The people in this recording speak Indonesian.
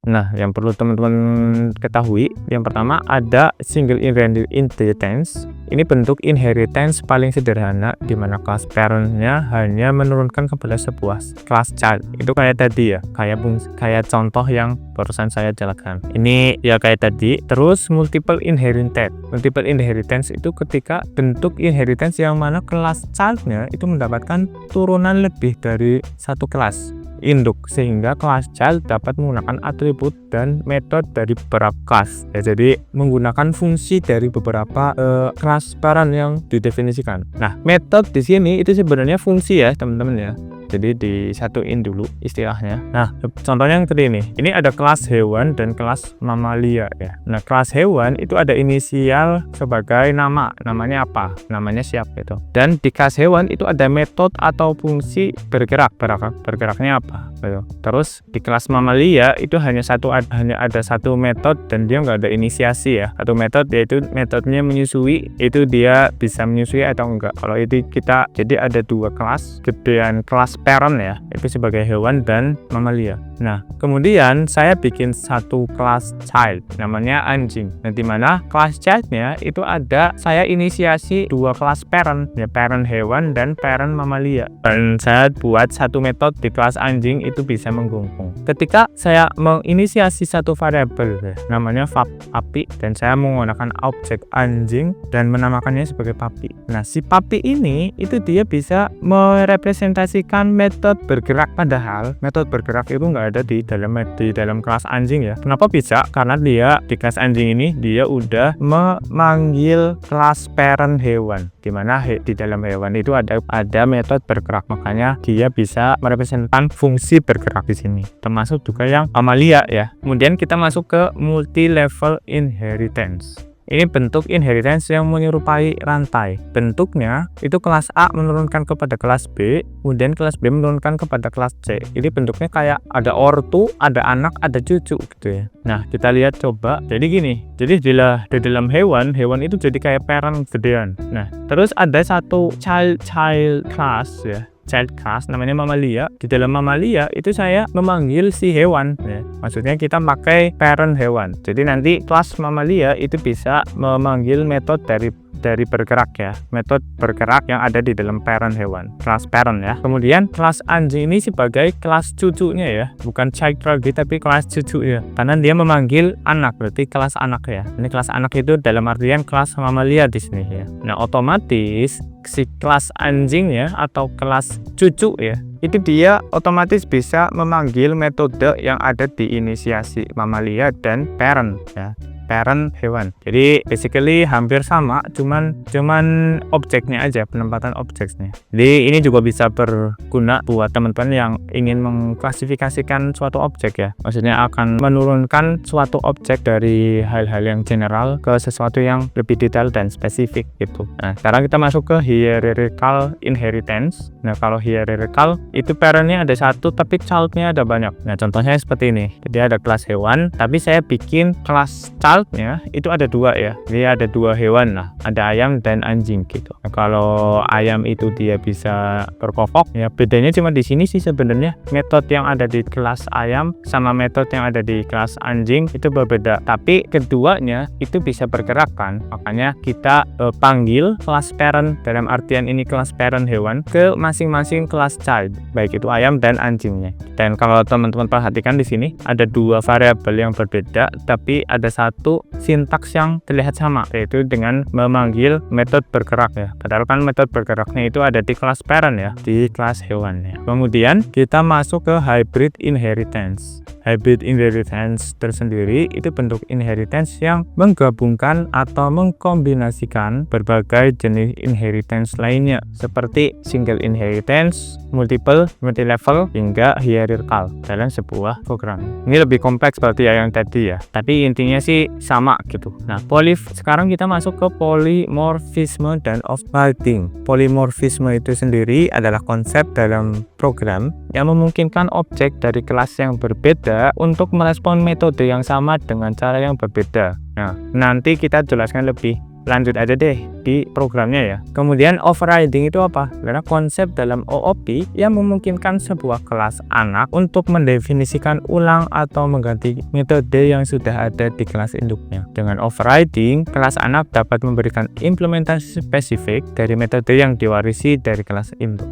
Nah, yang perlu teman-teman ketahui, yang pertama ada single inheritance. Ini bentuk inheritance paling sederhana di mana kelas parent-nya hanya menurunkan kepada sebuah kelas child. Itu kayak tadi ya, kayak contoh yang barusan saya jelaskan. Ini ya kayak tadi. Terus multiple inheritance. Multiple inheritance itu ketika bentuk inheritance yang mana kelas child-nya itu mendapatkan turunan lebih dari satu kelas induk, sehingga kelas child dapat menggunakan atribut dan metode dari beberapa kelas ya, jadi menggunakan fungsi dari beberapa kelas parent yang didefinisikan. Nah, metode di sini itu sebenarnya fungsi ya teman-teman ya, jadi disatuin dulu istilahnya. Nah, contohnya yang tadi ini ada kelas hewan dan kelas mamalia ya. Nah, kelas hewan itu ada inisial sebagai namanya apa, namanya siapa itu, dan di kelas hewan itu ada metode atau fungsi bergeraknya apa gitu. Terus di kelas mamalia itu hanya ada satu metode dan dia nggak ada inisiasi ya, satu metode, yaitu metodenya menyusui, itu dia bisa menyusui atau enggak. Kalau itu kita jadi ada dua kelas, gedean kelas parent ya, itu sebagai hewan dan mamalia. Nah, kemudian saya bikin satu kelas child namanya anjing. Nah, di mana kelas childnya itu ada saya inisiasi dua kelas parent ya, parent hewan dan parent mamalia, dan saya buat satu metode di kelas anjing itu bisa menggungkung. Ketika saya menginisiasi satu variabel ya, namanya papi, dan saya menggunakan objek anjing dan menamakannya sebagai papi. Nah, si papi ini itu dia bisa merepresentasikan metode bergerak, padahal metode bergerak itu nggak ada di dalam kelas anjing ya. Kenapa bisa? Karena dia di kelas anjing ini dia udah memanggil kelas parent hewan, dimana di dalam hewan itu ada metode bergerak, makanya dia bisa merepresentasikan fungsi bergerak di sini, termasuk juga yang mamalia ya. Kemudian kita masuk ke multi level inheritance. Ini bentuk inheritance yang menyerupai rantai. Bentuknya itu kelas A menurunkan kepada kelas B, kemudian kelas B menurunkan kepada kelas C. Ini bentuknya kayak ada ortu, ada anak, ada cucu gitu ya. Nah, kita lihat coba. Jadi gini, jadi di dalam hewan itu jadi kayak parent gedean. Nah, terus ada satu child class ya, child class namanya mamalia. Di dalam mamalia itu saya memanggil si hewan ya. Maksudnya kita pakai parent hewan. Jadi nanti kelas mamalia itu bisa memanggil metode dari bergerak ya, metode bergerak yang ada di dalam parent hewan, kelas parent ya. Kemudian kelas anjing ini sebagai kelas cucunya ya, bukan child lagi tapi kelas cucu ya, karena dia memanggil anak, berarti kelas anak ya. Ini kelas anak itu dalam artian kelas mamalia di sini ya. Nah, otomatis si kelas anjing ya atau kelas cucu ya, itu dia otomatis bisa memanggil metode yang ada di inisiasi mamalia dan parent ya, parent hewan. Jadi basically hampir sama, cuman objeknya aja, penempatan objeknya. Jadi ini juga bisa berguna buat teman-teman yang ingin mengklasifikasikan suatu objek ya. Maksudnya akan menurunkan suatu objek dari hal-hal yang general ke sesuatu yang lebih detail dan spesifik gitu. Nah, sekarang kita masuk ke hierarchical inheritance. Nah, kalau hierarchical itu parentnya ada satu tapi childnya ada banyak. Nah, contohnya seperti ini. Jadi ada kelas hewan, tapi saya bikin kelas childnya itu ada dua ya. Jadi ada dua hewan lah, ada ayam dan anjing gitu. Nah, kalau ayam itu dia bisa berkokok ya, bedanya cuma di sini sih sebenarnya. Metode yang ada di kelas ayam sama metode yang ada di kelas anjing itu berbeda, tapi keduanya itu bisa bergerak kan. Makanya kita panggil kelas parent, dalam artian ini kelas parent hewan, ke masing-masing kelas child, baik itu ayam dan anjingnya. Dan kalau teman-teman perhatikan di sini ada dua variabel yang berbeda, tapi ada satu sintaks yang terlihat sama, yaitu dengan memanggil metode bergerak ya. Padahal kan metode bergeraknya itu ada di kelas parent ya, di kelas hewan ya. Kemudian kita masuk ke hybrid inheritance. Hybrid inheritance tersendiri itu bentuk inheritance yang menggabungkan atau mengkombinasikan berbagai jenis inheritance lainnya, seperti single inheritance, multiple, multi-level, hingga hierarchical dalam sebuah program. Ini lebih kompleks seperti yang tadi ya, tapi intinya sih sama gitu. Nah, sekarang kita masuk ke polymorphisme dan overriding. Polymorphisme itu sendiri adalah konsep dalam program yang memungkinkan objek dari kelas yang berbeda untuk merespon metode yang sama dengan cara yang berbeda. Nah, nanti kita jelaskan lebih lanjut aja deh di programnya ya. Kemudian overriding itu apa? Adalah konsep dalam OOP yang memungkinkan sebuah kelas anak untuk mendefinisikan ulang atau mengganti metode yang sudah ada di kelas induknya. Dengan overriding, kelas anak dapat memberikan implementasi spesifik dari metode yang diwarisi dari kelas induk.